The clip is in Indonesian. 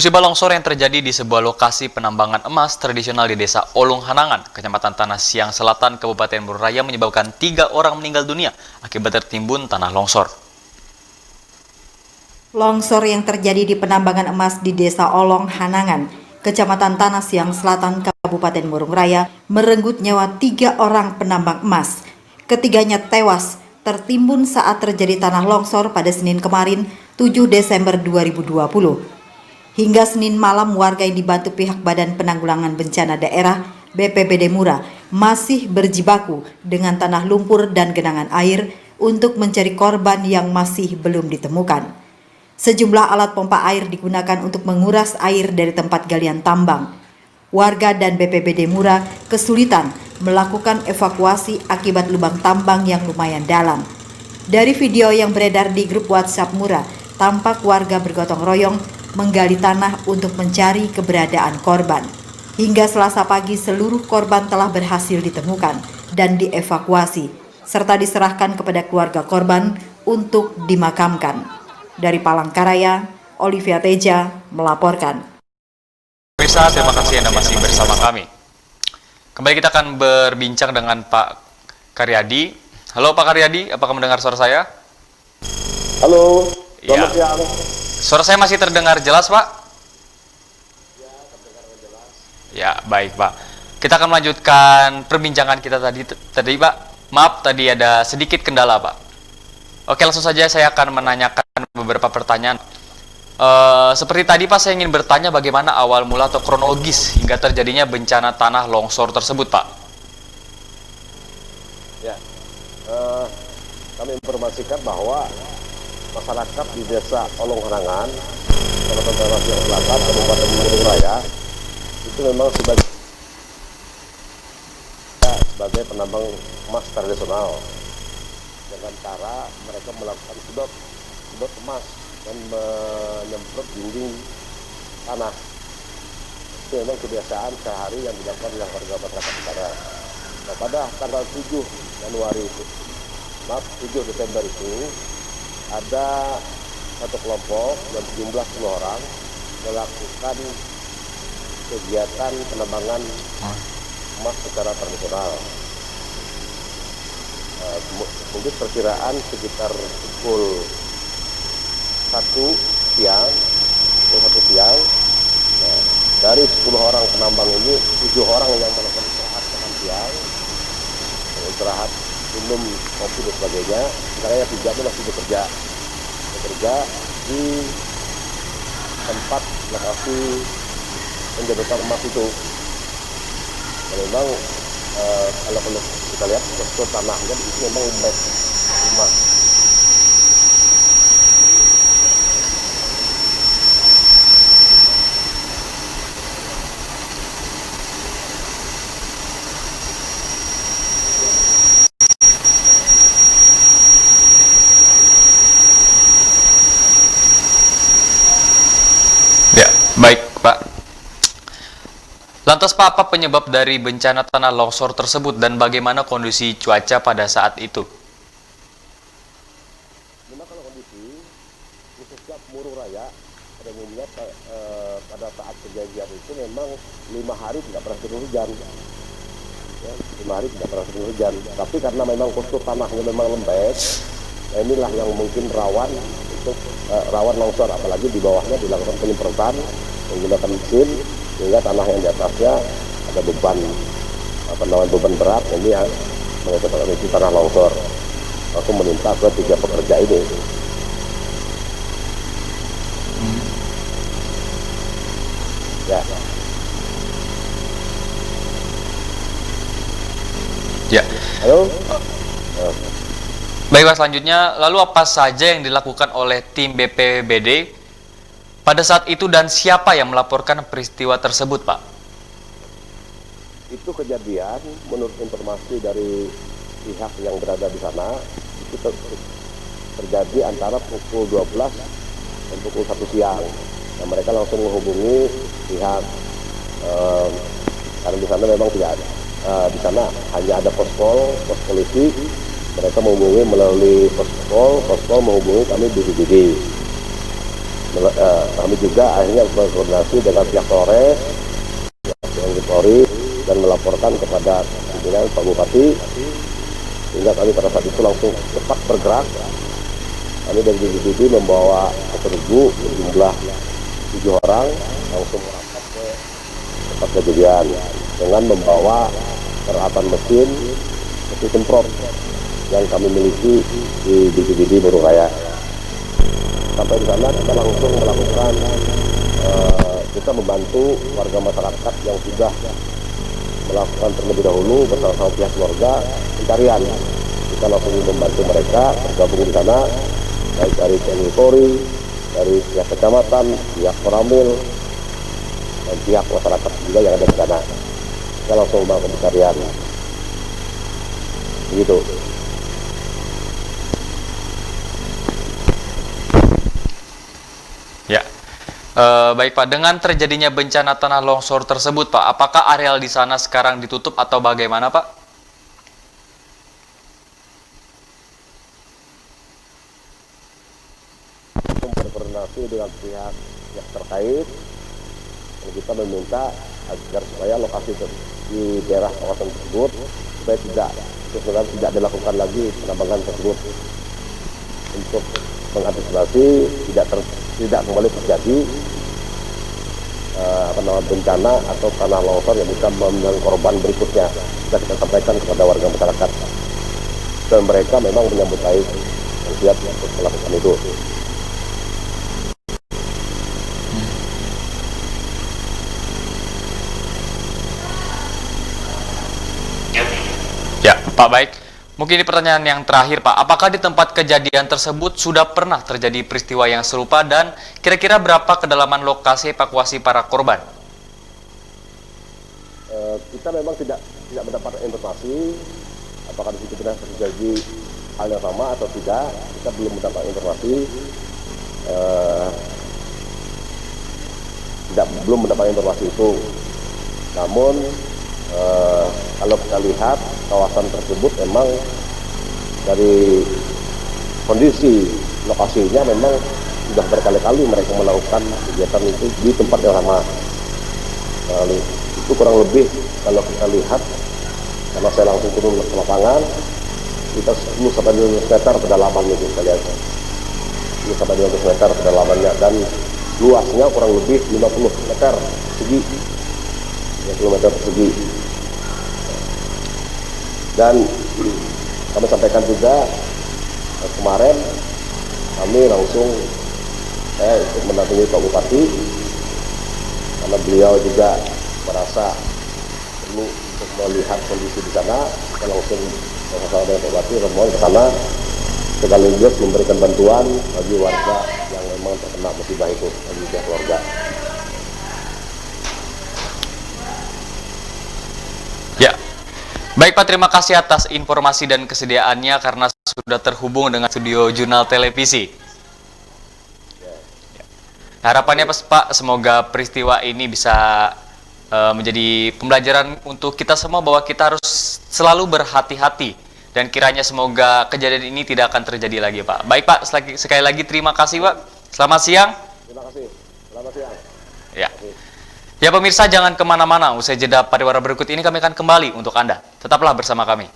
Musibah longsor yang terjadi di sebuah lokasi penambangan emas tradisional di Desa Olong Hanangan, Kecamatan Tanah Siang Selatan, Kabupaten Bogor Raya menyebabkan 3 orang meninggal dunia akibat tertimbun tanah longsor. Longsor yang terjadi di penambangan emas di Desa Olong Hanangan, Kecamatan Tanah Siang Selatan, Kabupaten Bogor Raya, merenggut nyawa 3 orang penambang emas. Ketiganya tewas tertimbun saat terjadi tanah longsor pada Senin kemarin, 7 Desember 2020. Hingga Senin malam, warga yang dibantu pihak Badan Penanggulangan Bencana Daerah BPBD Mura masih berjibaku dengan tanah lumpur dan genangan air untuk mencari korban yang masih belum ditemukan. Sejumlah alat pompa air digunakan untuk menguras air dari tempat galian tambang. Warga dan BPBD Mura kesulitan melakukan evakuasi akibat lubang tambang yang lumayan dalam. Dari video yang beredar di grup WhatsApp Mura, tampak warga bergotong royong menggali tanah untuk mencari keberadaan korban. Hingga Selasa pagi, seluruh korban telah berhasil ditemukan dan dievakuasi, serta diserahkan kepada keluarga korban untuk dimakamkan. Dari Palangkaraya, Olivia Teja melaporkan. Pemirsa, terima kasih Anda masih bersama kami. Kembali kita akan berbincang dengan Pak Karyadi. Halo Pak Karyadi, apakah mendengar suara saya? Halo, selamat siang. Suara saya masih terdengar jelas, Pak? Ya, terdengar jelas. Ya, baik, Pak. Kita akan melanjutkan perbincangan kita tadi, Pak. Maaf, tadi ada sedikit kendala, Pak. Oke, langsung saja saya akan menanyakan beberapa pertanyaan. Seperti tadi, Pak, saya ingin bertanya bagaimana awal mula atau kronologis hingga terjadinya bencana tanah longsor tersebut, Pak. Ya, kami informasikan bahwa masyarakat di Desa Olong Hanangan, Kecamatan Tanah Siang Selatan, Kabupaten Bogor Raya, itu memang sebagai penambang emas tradisional dengan cara mereka melakukan sedot emas dan menyemprot dinding tanah. Itu memang kebiasaan sehari yang dilakukan oleh warga masyarakat di sana. Nah, pada tanggal 7 Desember itu ada satu kelompok yang berjumlah 10 orang melakukan kegiatan penambangan emas secara tradisional. Mungkin perkiraan sekitar pukul 1 siang. Dari 10 orang penambang ini, 7 orang yang melakukan istirahat makan siang, istirahat minum kopi dan sebagainya. Sekarang yang 3 itu masih bekerja di tempat lokasi penjabatan emas itu. Dan memang kalau kita lihat tekstur tanahnya itu memang lembek emas. Ya, baik, Pak. Lantas, Pak, apa penyebab dari bencana tanah longsor tersebut dan bagaimana kondisi cuaca pada saat itu? Memang kalau kondisi khususnya Bogor Raya pada umumnya pada saat kejadian itu memang 5 hari tidak pernah turun hujan. Ya, 5 hari tidak pernah turun hujan. Tapi karena memang postur tanahnya memang lembek, inilah yang mungkin rawan untuk rawan longsor, apalagi di bawahnya dilakukan penyemprotan menggunakan mesin sehingga tanah yang di atasnya ada beban beban berat, ini yang mengakibatkan isi tanah longsor. Aku meminta ke 3 pekerja ini. Ya. Ya. Halo. Baik, Pak, selanjutnya, lalu apa saja yang dilakukan oleh tim BPBD pada saat itu dan siapa yang melaporkan peristiwa tersebut, Pak? Itu kejadian menurut informasi dari pihak yang berada di sana itu terjadi antara pukul 12 dan pukul 1 siang. Nah, mereka langsung menghubungi pihak karena di sana memang tidak ada. Di sana hanya ada pos polisi. Mereka menghubungi melalui pospol menghubungi kami BPBD. Kami juga akhirnya berkoordinasi dengan pihak Polres, pihak Polri, dan melaporkan kepada pimpinan Pak Bupati, sehingga kami pada saat itu langsung cepat bergerak. Kami dari BPBD membawa petugas berjumlah 7 orang langsung merapat ke tempat kejadian dengan membawa peralatan mesin semprot yang kami miliki di BPBD Murung Raya. Sampai di sana kita langsung melakukan, kita membantu warga masyarakat yang sudah melakukan terlebih dahulu bersama pihak keluarga pencarian. Kita langsung membantu mereka bergabung di sana, baik dari TNI Polri, dari pihak kecamatan, pihak Koramil, dan pihak masyarakat juga yang ada di sana. Kita langsung melakukan pencarian. Begitu. Ya, baik Pak. Dengan terjadinya bencana tanah longsor tersebut, Pak, apakah areal di sana sekarang ditutup atau bagaimana, Pak? Berkoordinasi dengan pihak yang terkait, dan kita meminta agar supaya lokasi di daerah kawasan tersebut supaya tidak dilakukan lagi penambangan tersebut untuk mengantisipasi tidak kembali terjadi bencana atau tanah longsor yang bisa menimbulkan korban berikutnya. Kita sampaikan kepada warga masyarakat, dan mereka memang menyambut baik dan siap untuk melakukan itu. Ya, Pak, baik. Mungkin ini pertanyaan yang terakhir, Pak. Apakah di tempat kejadian tersebut sudah pernah terjadi peristiwa yang serupa dan kira-kira berapa kedalaman lokasi evakuasi para korban? Kita memang tidak mendapat informasi apakah di situ pernah terjadi hal yang sama atau tidak. Kita belum mendapat informasi, belum mendapat informasi itu. Namun kalau kita lihat kawasan tersebut memang dari kondisi lokasinya memang sudah berkali-kali mereka melakukan kegiatan itu di tempat yang sama. Itu kurang lebih kalau kita lihat, karena saya langsung turun ke lapangan, kita 10 sampai 15 meter kedalamannya kita lihat. 10 sampai 15 meter kedalamannya, dan luasnya kurang lebih 50 meter persegi. 50 meter persegi. Dan kami sampaikan juga kemarin kami langsung ikut mendampingi Pak Bupati karena beliau juga merasa perlu untuk melihat kondisi di sana. Kita langsung bersama dengan Pak Bupati rombongan ke sana sekaligus memberikan bantuan bagi warga yang memang terkena musibah itu, bagi pihak keluarga. Ya. Baik Pak, terima kasih atas informasi dan kesediaannya karena sudah terhubung dengan studio Jurnal Televisi. Harapannya Pak, semoga peristiwa ini bisa menjadi pembelajaran untuk kita semua bahwa kita harus selalu berhati-hati dan kiranya semoga kejadian ini tidak akan terjadi lagi, Pak. Baik Pak, sekali lagi terima kasih Pak. Selamat siang. Terima kasih. Selamat siang. Ya. Ya pemirsa, jangan kemana-mana. Usai jeda pariwara berikut ini kami akan kembali untuk Anda. Tetaplah bersama kami.